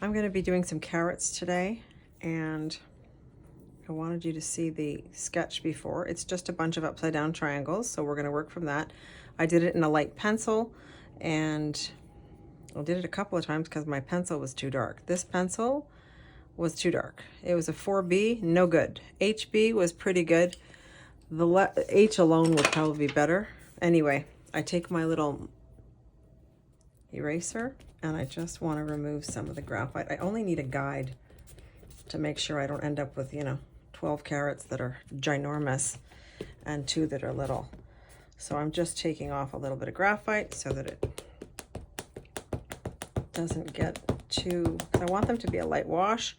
I'm going to be doing some carrots today, and I wanted you to see the sketch before. It's just a bunch of upside down triangles, so we're going to work from that. I did it in a light pencil, and I did it a couple of times because my pencil was too dark. This pencil was too dark. It was a 4B, no good. HB was pretty good. The H alone would probably be better. Anyway, I take my little eraser and I just want to remove some of the graphite. I only need a guide to make sure I don't end up with, 12 carrots that are ginormous and 2 that are little. So I'm just taking off a little bit of graphite so that it doesn't get too, I want them to be a light wash.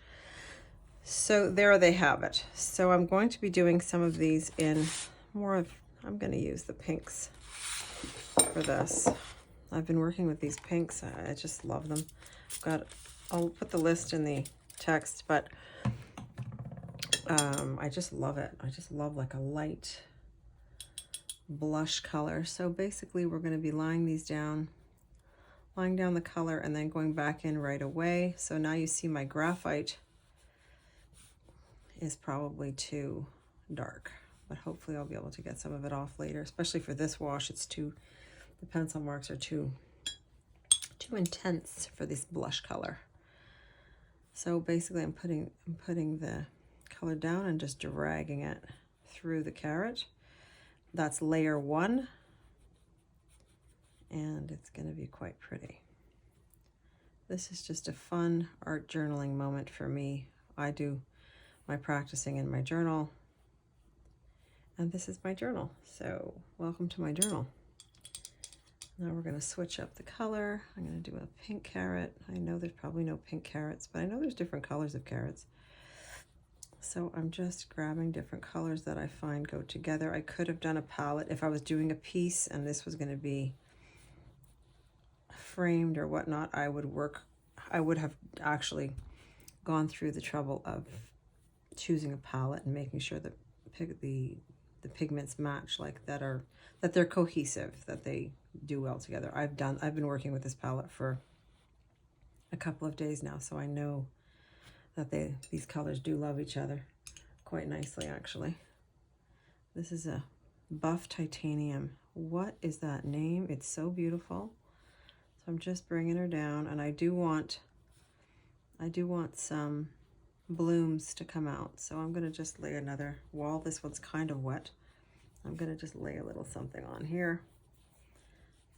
So there they have it. So I'm going to be doing some of these in more of, I'm going to use the pinks for this. I've been working with these pinks. I just love them. I'll put the list in the text, but I just love it. I just love like a light blush color. So basically we're going to be laying down the color and then going back in right away. So now you see my graphite is probably too dark, but hopefully I'll be able to get some of it off later, especially for this wash. The pencil marks are too intense for this blush color. So basically I'm putting the color down and just dragging it through the carrot. That's layer 1, and it's going to be quite pretty. This is just a fun art journaling moment for me. I do my practicing in my journal, and this is my journal. So welcome to my journal. Now we're going to switch up the color. I'm going to do a pink carrot. I know there's probably no pink carrots, but I know there's different colors of carrots. So I'm just grabbing different colors that I find go together. I could have done a palette if I was doing a piece and this was going to be framed or whatnot. I would have actually gone through the trouble of choosing a palette and making sure that the pigments match, like that they're cohesive, that they do well together. I've been working with this palette for a couple of days now, so I know that these colors do love each other quite nicely, actually. This is a Buff Titanium. What is that name? It's so beautiful. So I'm just bringing her down, and I do want some blooms to come out. So I'm going to just lay another wall. This one's kind of wet. I'm going to just lay a little something on here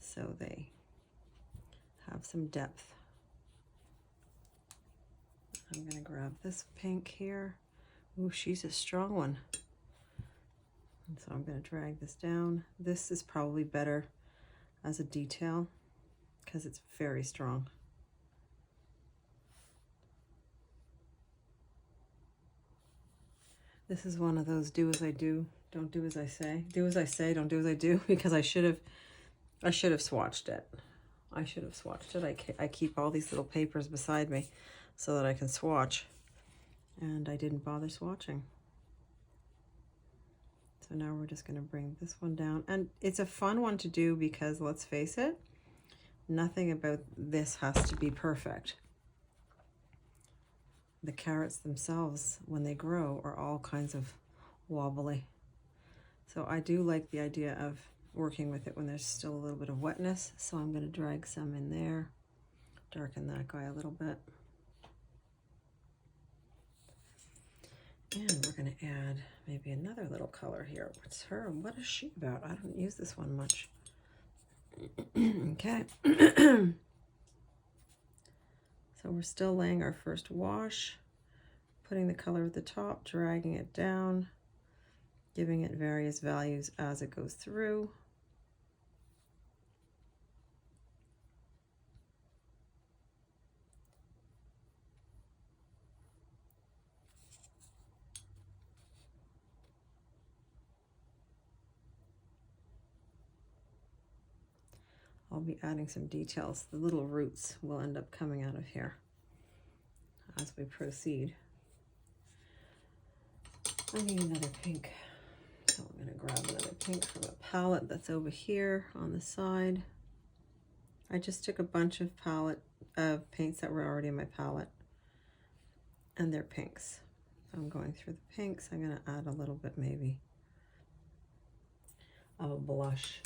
so they have some depth. I'm going to grab this pink here. Ooh, she's a strong one. And so I'm going to drag this down. This is probably better as a detail because it's very strong. This is one of those do as I do, don't do as I say. Do as I say, don't do as I do, because I should have swatched it. I keep all these little papers beside me so that I can swatch, and I didn't bother swatching. So now we're just going to bring this one down, and it's a fun one to do because, let's face it, nothing about this has to be perfect. The carrots themselves, when they grow, are all kinds of wobbly. So I do like the idea of working with it when there's still a little bit of wetness. So I'm going to drag some in there, darken that guy a little bit. And we're going to add maybe another little color here. What's her? What is she about? I don't use this one much. Okay. So we're still laying our first wash, putting the color at the top, dragging it down, giving it various values as it goes through. I'll be adding some details. The little roots will end up coming out of here as we proceed. I need another pink. So I'm going to grab another pink from a palette that's over here on the side. I just took a bunch of paints that were already in my palette and they're pinks. So I'm going through the pinks. I'm going to add a little bit maybe of a blush.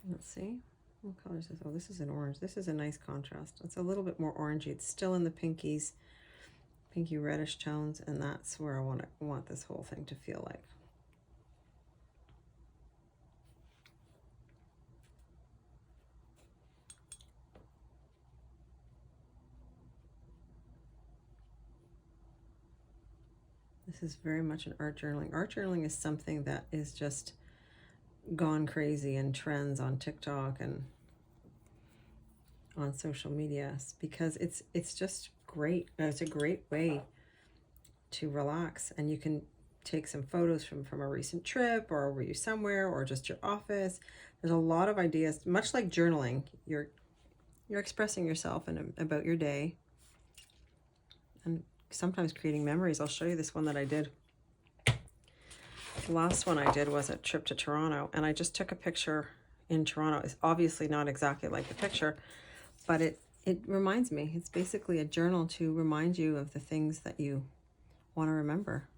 Let's see. What color is this? Oh, this is an orange. This is a nice contrast. It's a little bit more orangey. It's still in the pinkies, pinky reddish tones, and that's where I want this whole thing to feel like. This is very much an art journaling. Art journaling is something that is just gone crazy in trends on TikTok and on social media because it's just great. It's a great way to relax, and you can take some photos from a recent trip, or were you somewhere, or just your office. There's a lot of ideas, much like journaling. You're expressing yourself about your day, and sometimes creating memories. I'll show you this one that I did. The last one I did was a trip to Toronto, and I just took a picture in Toronto. It's obviously not exactly like the picture, but it reminds me. It's basically a journal to remind you of the things that you want to remember.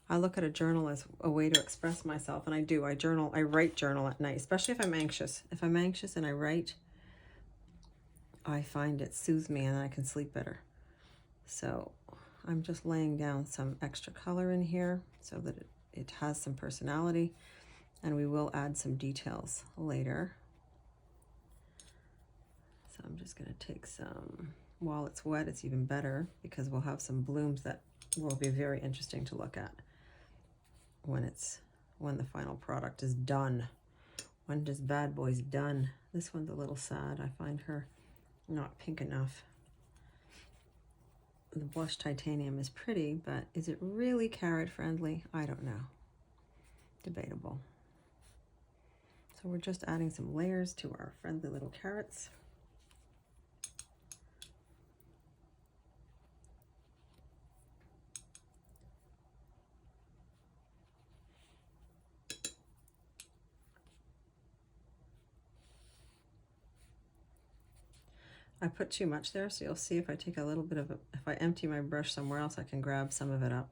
I look at a journal as a way to express myself, and I do. I write journal at night, especially if I'm anxious. If I'm anxious and I write, I find it soothes me and I can sleep better. So I'm just laying down some extra color in here so that it has some personality, and we will add some details later. So I'm just going to take some, while it's wet, it's even better because we'll have some blooms that will be very interesting to look at when the final product is done. When this bad boy's done. This one's a little sad. I find her not pink enough. The blush titanium is pretty, but is it really carrot friendly? I don't know. Debatable. So we're just adding some layers to our friendly little carrots. I put too much there, so you'll see if I take a little bit of it, if I empty my brush somewhere else, I can grab some of it up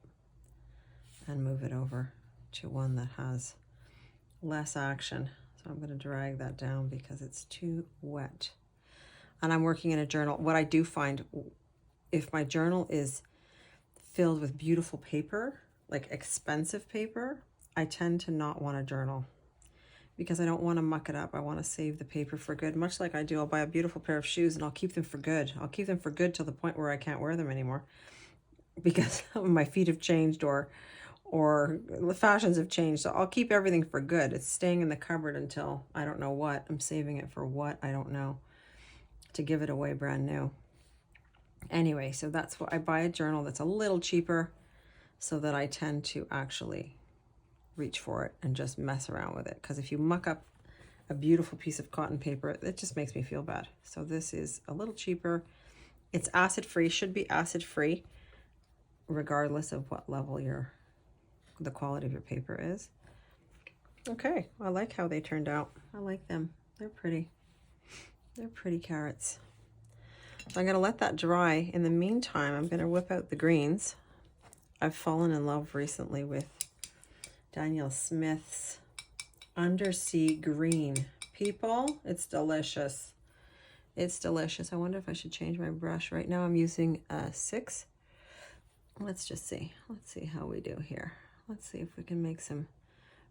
and move it over to one that has less action. So I'm going to drag that down because it's too wet. And I'm working in a journal. What I do find, if my journal is filled with beautiful paper, like expensive paper, I tend to not want to journal, because I don't want to muck it up. I want to save the paper for good, much like I do. I'll buy a beautiful pair of shoes and I'll keep them for good. I'll keep them for good till the point where I can't wear them anymore because my feet have changed or the fashions have changed. So I'll keep everything for good. It's staying in the cupboard until I don't know what. I'm saving it for what, I don't know, to give it away brand new. Anyway, so that's what I buy, a journal that's a little cheaper so that I tend to actually reach for it and just mess around with it, because if you muck up a beautiful piece of cotton paper, it just makes me feel bad. So this is a little cheaper. It's acid free, should be acid free regardless of what level the quality of your paper is. Okay, I like how they turned out. I like them. They're pretty. They're pretty carrots. So I'm going to let that dry. In the meantime, I'm going to whip out the greens. I've fallen in love recently with Danielle Smith's Undersea Green. People, it's delicious. It's delicious. I wonder if I should change my brush. Right now I'm using a 6. Let's just see. Let's see how we do here. Let's see if we can make some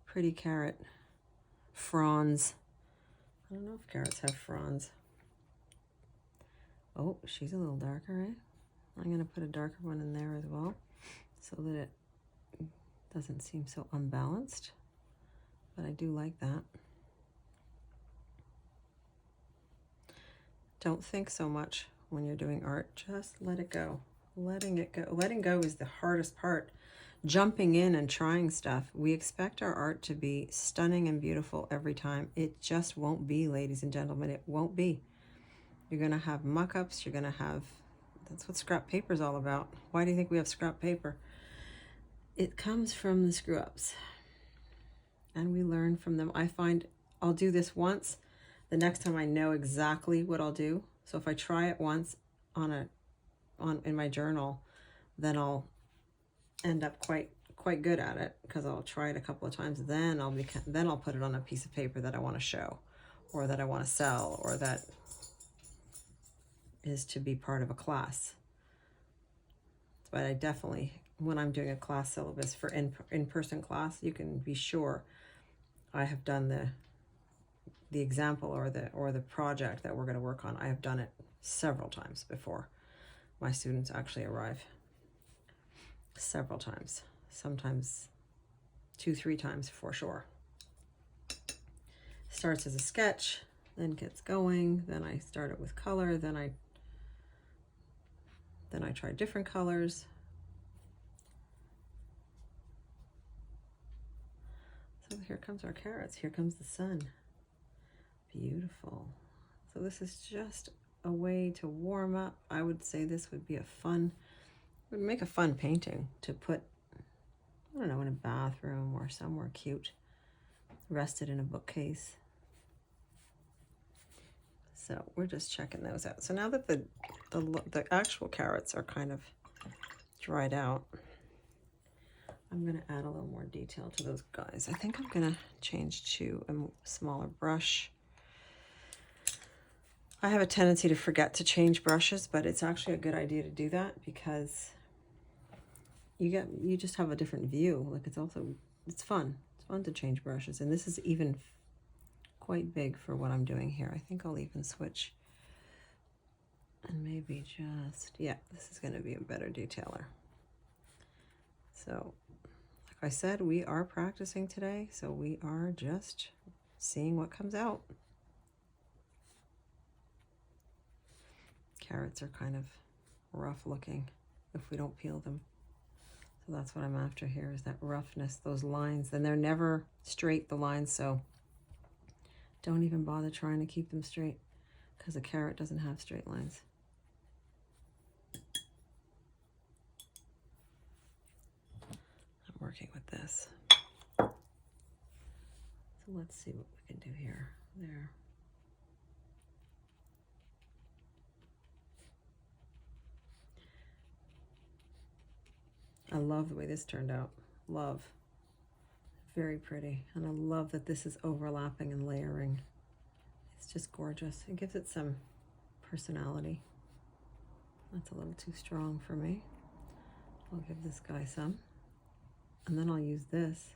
pretty carrot fronds. I don't know if carrots have fronds. Oh, she's a little darker, eh? I'm going to put a darker one in there as well so that it doesn't seem so unbalanced, but I do like that. Don't think so much when you're doing art. Just let it go. Letting it go. Letting go is the hardest part. Jumping in and trying stuff. We expect our art to be stunning and beautiful every time. It just won't be, ladies and gentlemen. It won't be. You're going to have muck-ups. You're going to have... That's what scrap paper is all about. Why do you think we have scrap paper? It comes from the screw-ups, and we learn from them. I find I'll do this once. The next time I know exactly what I'll do. So if I try it once, in my journal, then I'll end up quite good at it, because I'll try it a couple of times. Then I'll put it on a piece of paper that I want to show, or that I want to sell, or that is to be part of a class. But I definitely, when I'm doing a class syllabus for in-person class, you can be sure I have done the example or the project that we're going to work on. I have done it several times before my students actually arrive. Several times, sometimes 2-3 times for sure. Starts as a sketch, then gets going, then I start it with color, then I try different colors. So here comes our carrots, here comes the sun. Beautiful. So this is just a way to warm up. I would say this would be would make a fun painting to put, I don't know, in a bathroom or somewhere cute, rested in a bookcase. So we're just checking those out. So now that the actual carrots are kind of dried out, I'm going to add a little more detail to those guys. I think I'm going to change to a smaller brush. I have a tendency to forget to change brushes, but it's actually a good idea to do that, because you just have a different view. Like, it's fun. It's fun to change brushes. And this is even quite big for what I'm doing here. I think I'll even switch and maybe just, yeah, this is going to be a better detailer. So like I said, we are practicing today, so we are just seeing what comes out. Carrots are kind of rough looking if we don't peel them. So that's what I'm after here, is that roughness, those lines. And they're never straight, the lines, so don't even bother trying to keep them straight, because a carrot doesn't have straight lines. I'm working with this. So let's see what we can do here. There. I love the way this turned out. Love. Very pretty. And I love that this is overlapping and layering. It's just gorgeous. It gives it some personality. That's a little too strong for me. I'll give this guy some. And then I'll use this.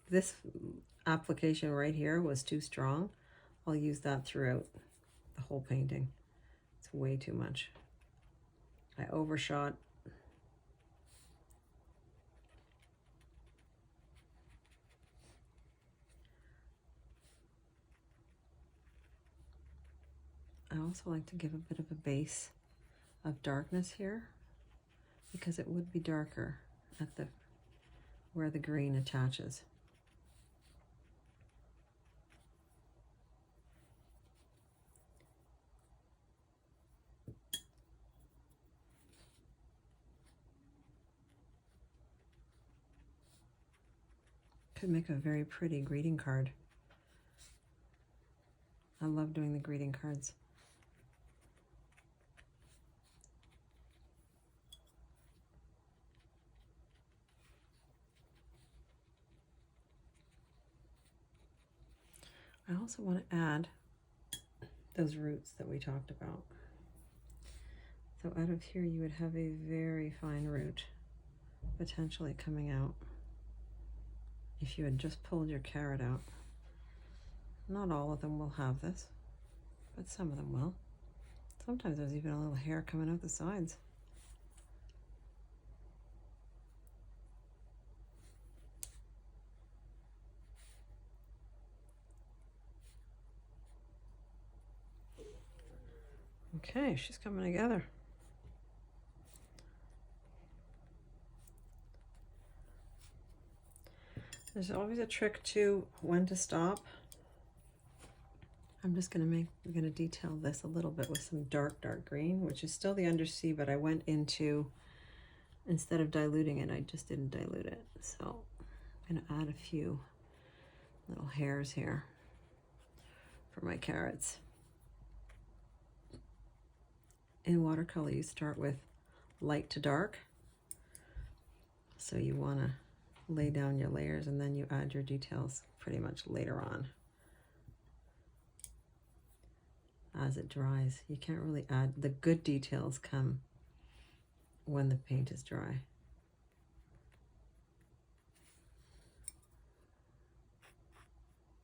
This application right here was too strong. I'll use that throughout the whole painting. It's way too much. I overshot. I also like to give a bit of a base of darkness here, because it would be darker at where the green attaches. Could make a very pretty greeting card. I love doing the greeting cards. I also want to add those roots that we talked about. So out of here you would have a very fine root potentially coming out if you had just pulled your carrot out. Not all of them will have this, but some of them will. Sometimes there's even a little hair coming out the sides. Okay, she's coming together. There's always a trick to when to stop. I'm just we're gonna detail this a little bit with some dark green, which is still the undersea, but I went into, instead of diluting it, I just didn't dilute it. So I'm gonna add a few little hairs here. for my carrots. In watercolor, you start with light to dark. So you want to lay down your layers and then you add your details pretty much later on. As it dries, you can't really add, the good details come when the paint is dry.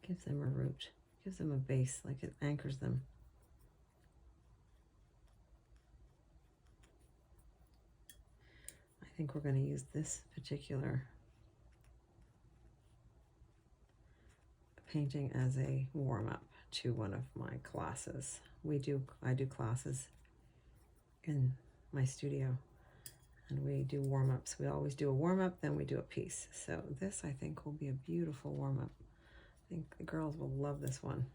Gives them a root, gives them a base, like it anchors them. I think we're going to use this particular painting as a warm-up to one of my classes. I do classes in my studio, and we do warm-ups. We always do a warm-up, then we do a piece. So this, I think, will be a beautiful warm-up. I think the girls will love this one.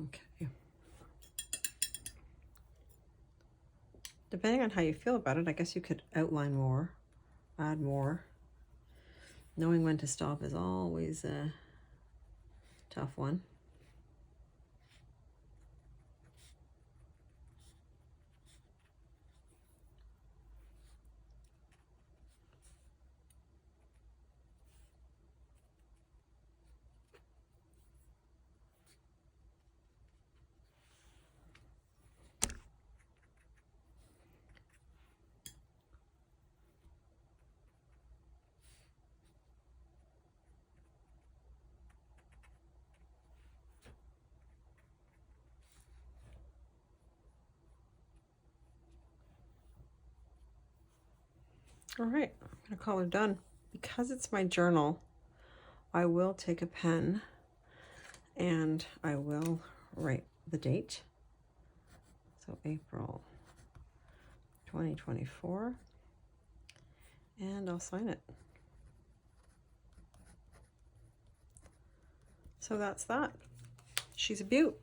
Okay. Depending on how you feel about it, I guess you could outline more, add more. Knowing when to stop is always a tough one. All right, I'm gonna call her done. Because it's my journal, I will take a pen and I will write the date. So April 2024, and I'll sign it. So that's that. She's a beaut.